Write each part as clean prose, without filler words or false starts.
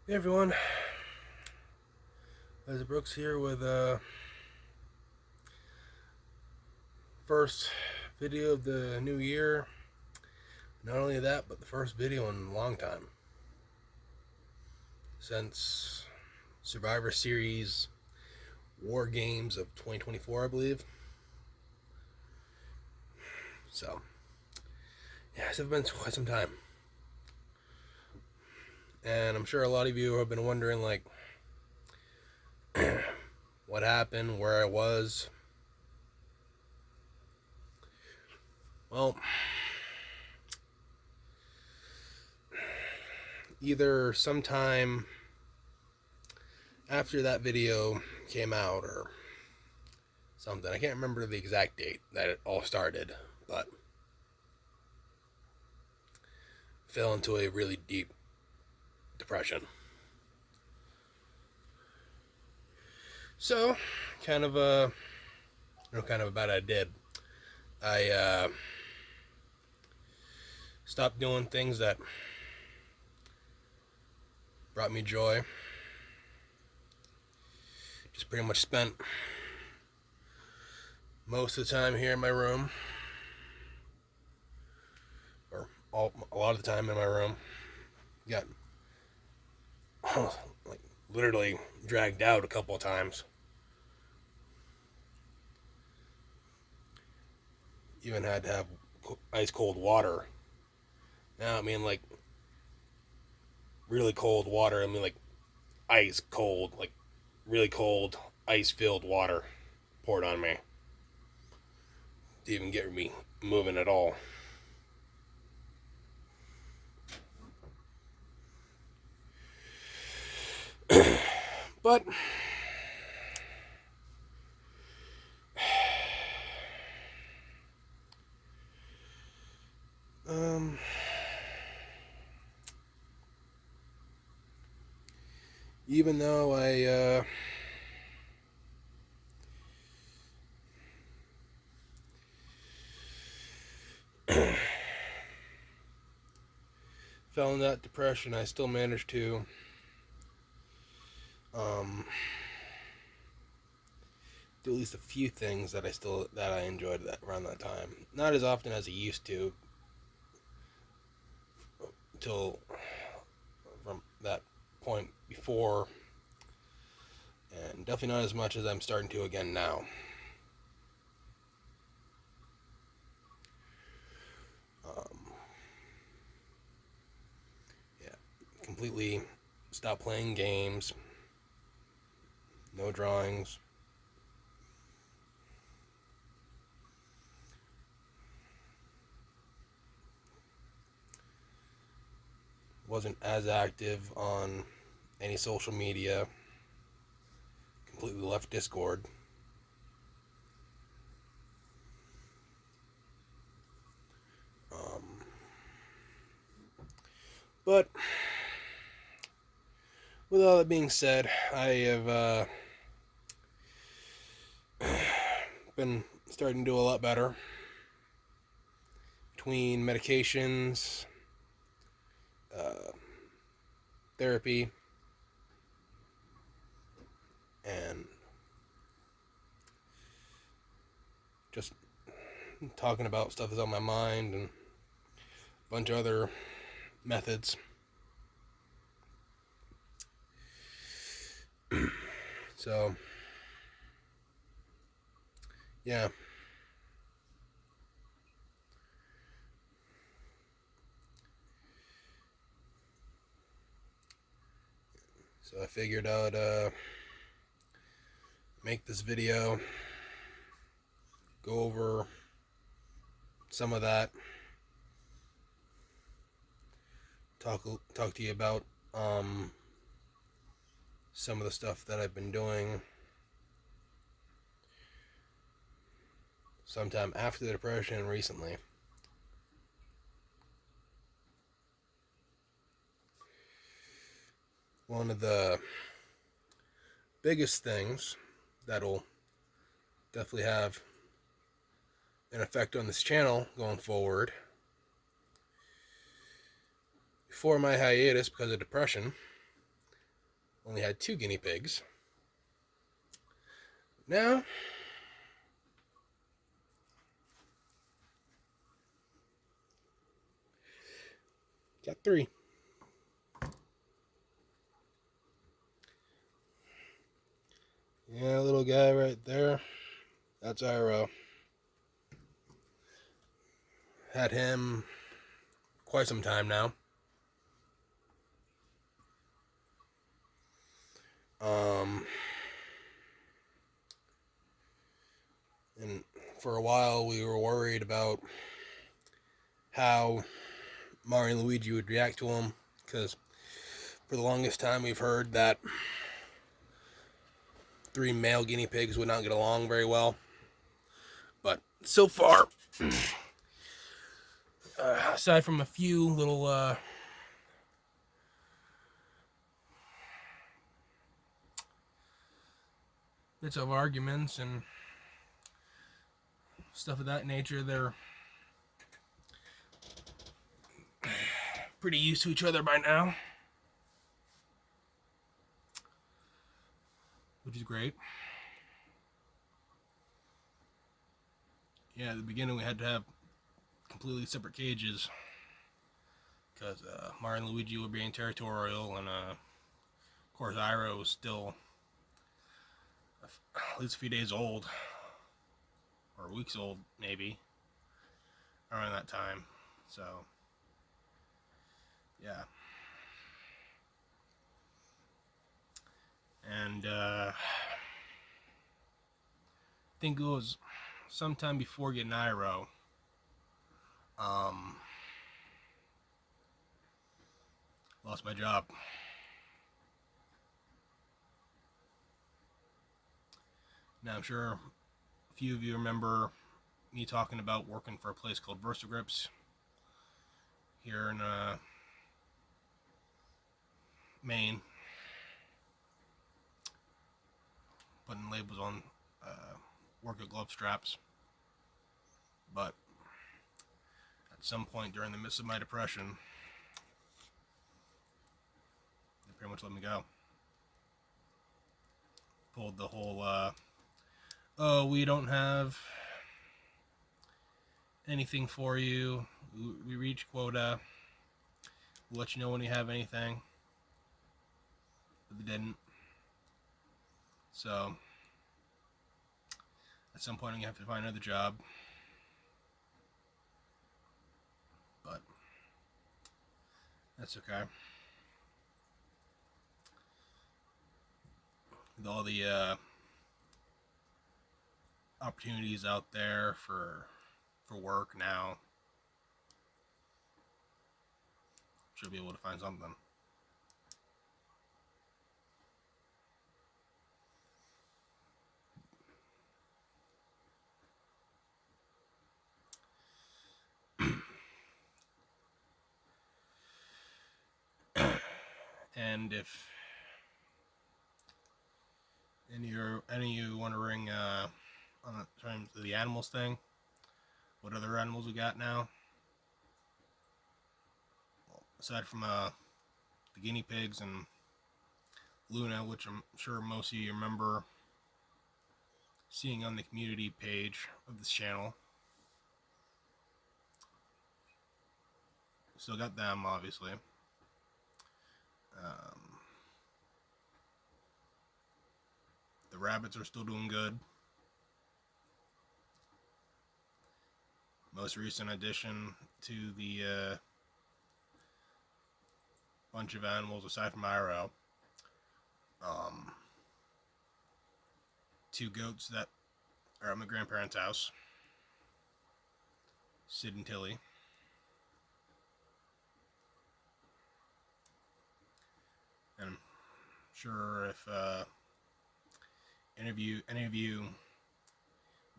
Hey everyone, Leslie Brooks here with first video of the new year. Not only that, but the first video in a long time since Survivor Series War Games of 2024, I believe. So, yeah, it's been quite some time, and I'm sure a lot of you have been wondering, like, what happened, where I was. Well, either sometime after that video came out or something. I can't remember the exact date that it all started, but fell into a really deep depression. So, kind of about I did. I stopped doing things that brought me joy. Just pretty much spent most of the time here in my room, or a lot of the time in my room. Got like literally dragged out a couple of times. Even had to have ice cold water. Now I mean like really cold water. I mean like ice cold, like really cold ice filled water poured on me to even get me moving at all. But um, even though I fell in that depression, I still managed to do at least a few things that I enjoyed around that time. Not as often as I used to, till from that point before, and definitely not as much as I'm starting to again now. Yeah, completely stopped playing games. No drawings. Wasn't as active on any social media. Completely left Discord. But with all that being said, I have been starting to do a lot better. Between medications, therapy, and just talking about stuff that's on my mind and a bunch of other methods. So, yeah. So I figured I'd make this video, go over some of that, talk to you about some of the stuff that I've been doing sometime after the depression and recently. One of the biggest things that'll definitely have an effect on this channel going forward, before my hiatus because of depression, only had 2 guinea pigs. Now, got 3. Yeah, little guy right there. That's Iro. Had him quite some time now. And for a while we were worried about how Mario and Luigi would react to him, because for the longest time we've heard that 3 male guinea pigs would not get along very well. But so far, aside from a few little bits of arguments and stuff of that nature, they're pretty used to each other by now, which is great. Yeah, at the beginning we had to have completely separate cages because Mario and Luigi were being territorial, and of course Iro was still at least a few days old, or weeks old maybe, around that time. So yeah. And I think it was sometime before getting Iro, lost my job. Now I'm sure a few of you remember me talking about working for a place called VersaGrips here in Maine, putting labels on worker glove straps. But at some point during the midst of my depression, they pretty much let me go. Pulled the whole oh, we don't have anything for you, we reached quota, we'll let you know when we have anything. But they didn't. So at some point I'm gonna have to find another job. But that's okay. With all the opportunities out there for work now, should be able to find something. And if any of you wondering on the terms of the animals thing, what other animals we got now? Well, aside from the guinea pigs and Luna, which I'm sure most of you remember seeing on the community page of this channel. Still got them, obviously. The rabbits are still doing good. Most recent addition to the bunch of animals aside from Iro. 2 goats that are at my grandparents' house, Sid and Tilly. And I'm sure if any of you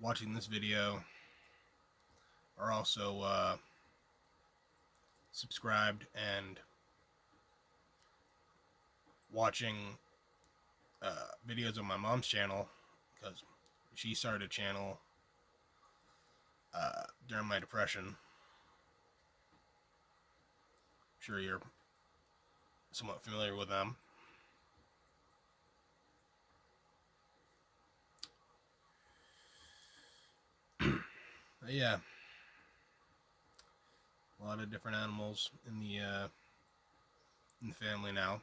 watching this video are also subscribed and watching videos on my mom's channel, because she started a channel during my depression. I'm sure you're somewhat familiar with them. But yeah, a lot of different animals in the family now.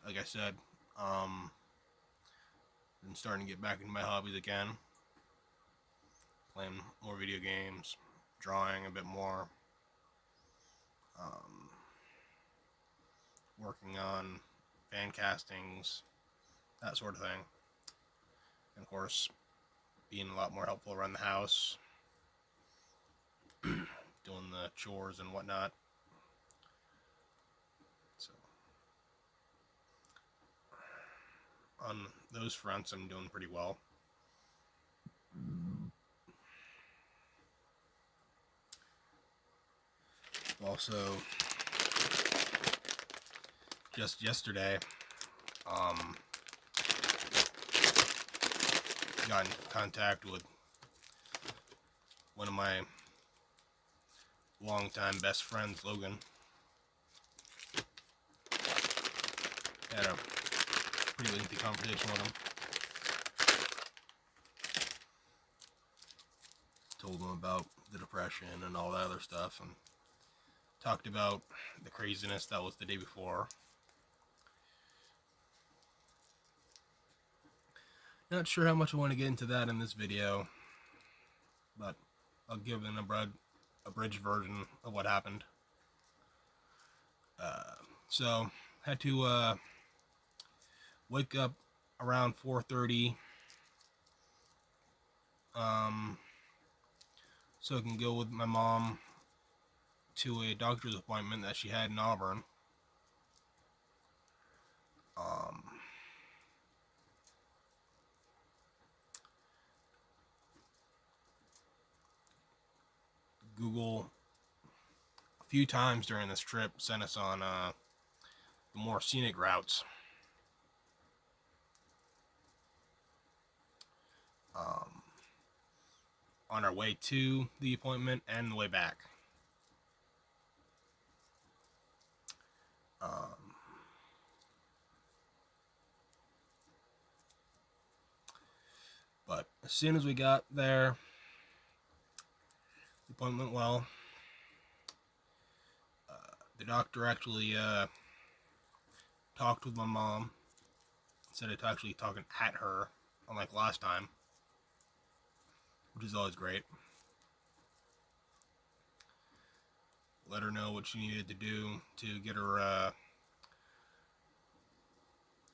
Like I said, been starting to get back into my hobbies again. Playing more video games, drawing a bit more, working on fan castings, that sort of thing. And of course, being a lot more helpful around the house, doing the chores and whatnot. So, on those fronts, I'm doing pretty well. Also, just yesterday, got in contact with one of my longtime best friends, Logan. Had a pretty lengthy conversation with him. Told him about the depression and all that other stuff, and talked about the craziness that was the day before. Not sure how much I want to get into that in this video, but I'll give an abridged version of what happened. So, had to wake up around 4:30 so I can go with my mom to a doctor's appointment that she had in Auburn. Google a few times during this trip sent us on the more scenic routes. On our way to the appointment and the way back. But as soon as we got there, the appointment went well. The doctor actually talked with my mom instead of actually talking at her, unlike last time, which is always great. Let her know what she needed to do to get her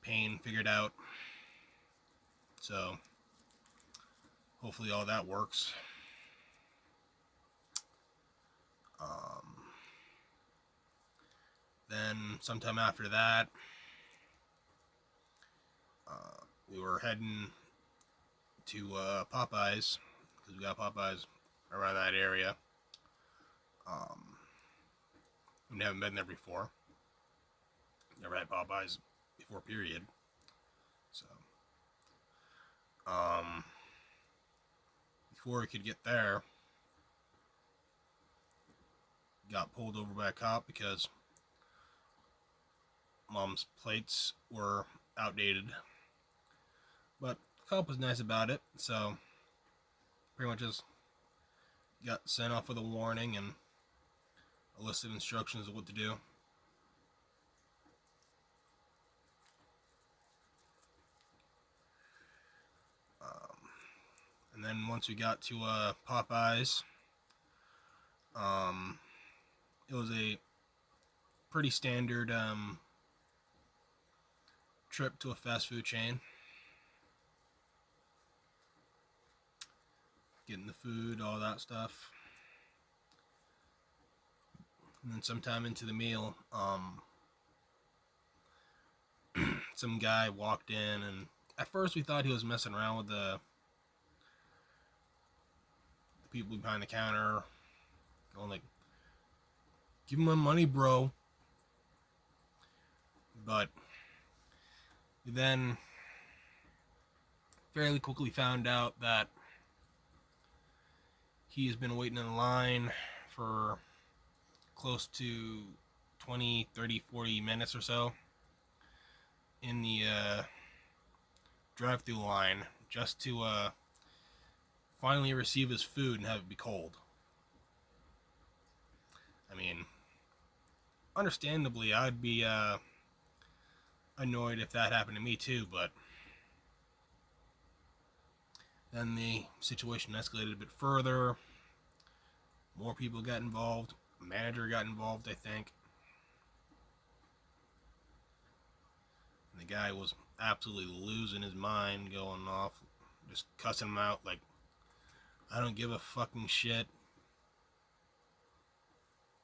pain figured out. So hopefully all that works. Then sometime after that, we were heading to Popeyes, because we got Popeyes around that area. We haven't been there before. Never had Popeyes before, period. So, before we could get there, got pulled over by a cop because Mom's plates were outdated. But the cop was nice about it, so pretty much just got sent off with a warning and a list of instructions of what to do. And then once we got to Popeyes, it was a pretty standard trip to a fast food chain. Getting the food, all that stuff. And then sometime into the meal, some guy walked in, and at first we thought he was messing around with the people behind the counter, going like, "Give him my money, bro." But we then fairly quickly found out that he has been waiting in line for close to 20, 30, 40 minutes or so in the drive-through line just to finally receive his food and have it be cold. I mean, understandably, I'd be annoyed if that happened to me too, but then the situation escalated a bit further. More people got involved. Manager got involved, I think. And the guy was absolutely losing his mind, going off, just cussing him out like, I don't give a fucking shit.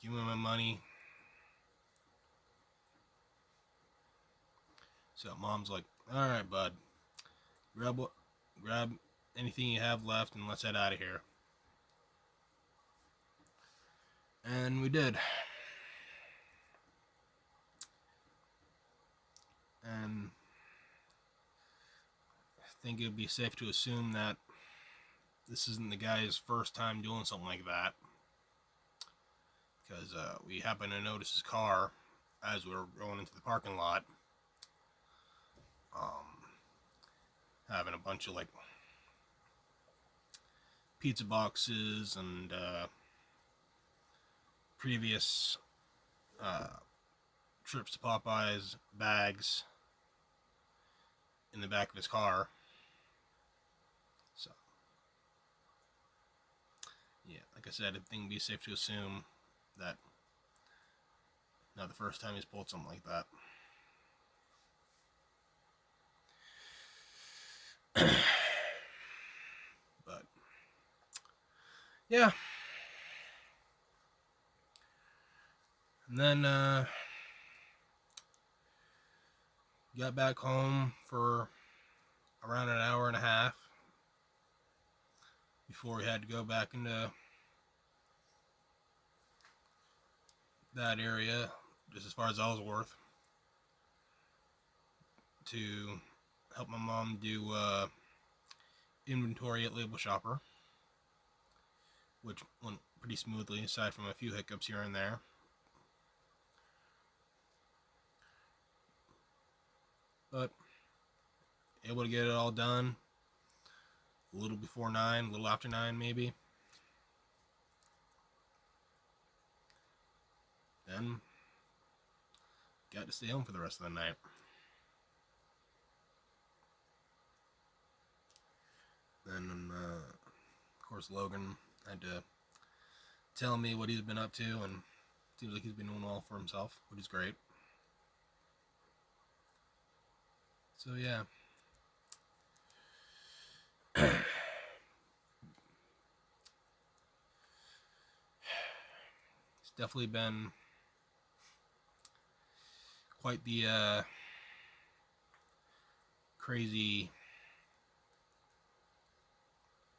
Give me my money. So mom's like, alright, bud. Grab anything you have left and let's head out of here. And we did. And I think it would be safe to assume that this isn't the guy's first time doing something like that. Because we happened to notice his car as we were going into the parking lot. Having a bunch of like pizza boxes and previous trips to Popeyes bags in the back of his car. So, yeah, like I said, I think it'd be safe to assume that not the first time he's pulled something like that. But, yeah. And then, got back home for around an hour and a half before we had to go back into that area, just as far as Ellsworth, to help my mom do inventory at Label Shopper, which went pretty smoothly aside from a few hiccups here and there. But able to get it all done a little before 9, a little after 9 maybe. Then got to stay home for the rest of the night. Then, of course, Logan had to tell me what he's been up to, and seems like he's been doing well for himself, which is great. So, yeah. It's definitely been quite the crazy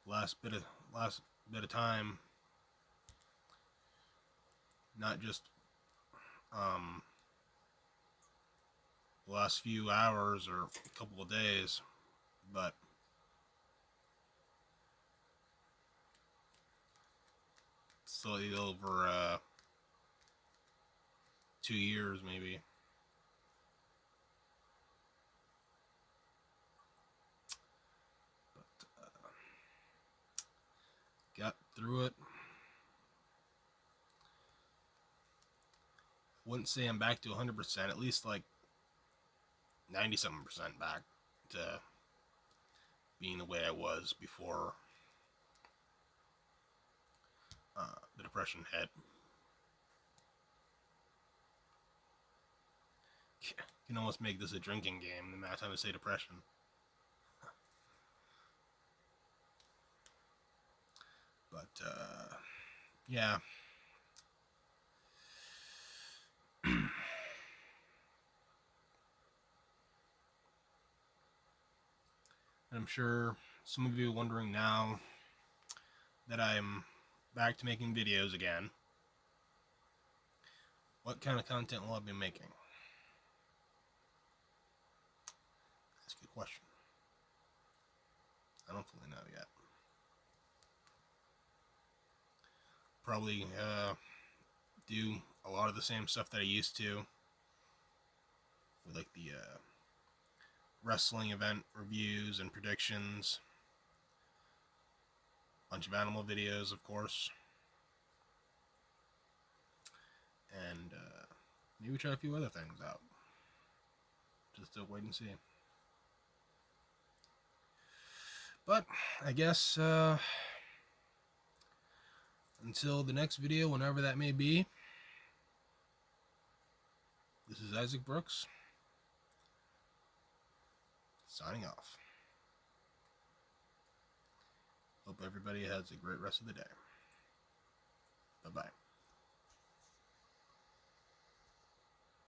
last bit of time. Not just the last few hours or a couple of days, but slightly over 2 years maybe. But got through it. Wouldn't say I'm back to 100%, at least like 90-something% back to being the way I was before the depression hit. You can almost make this a drinking game, the amount of time I say depression. But, yeah. I'm sure some of you are wondering now that I'm back to making videos again, what kind of content will I be making? That's a good question. I don't fully know yet. Probably do a lot of the same stuff that I used to, with like the wrestling event reviews and predictions. Bunch of animal videos, of course. And maybe try a few other things out. Just to wait and see. But I guess until the next video, whenever that may be, this is Isaac Brooks, signing off. Hope everybody has a great rest of the day. Bye-bye.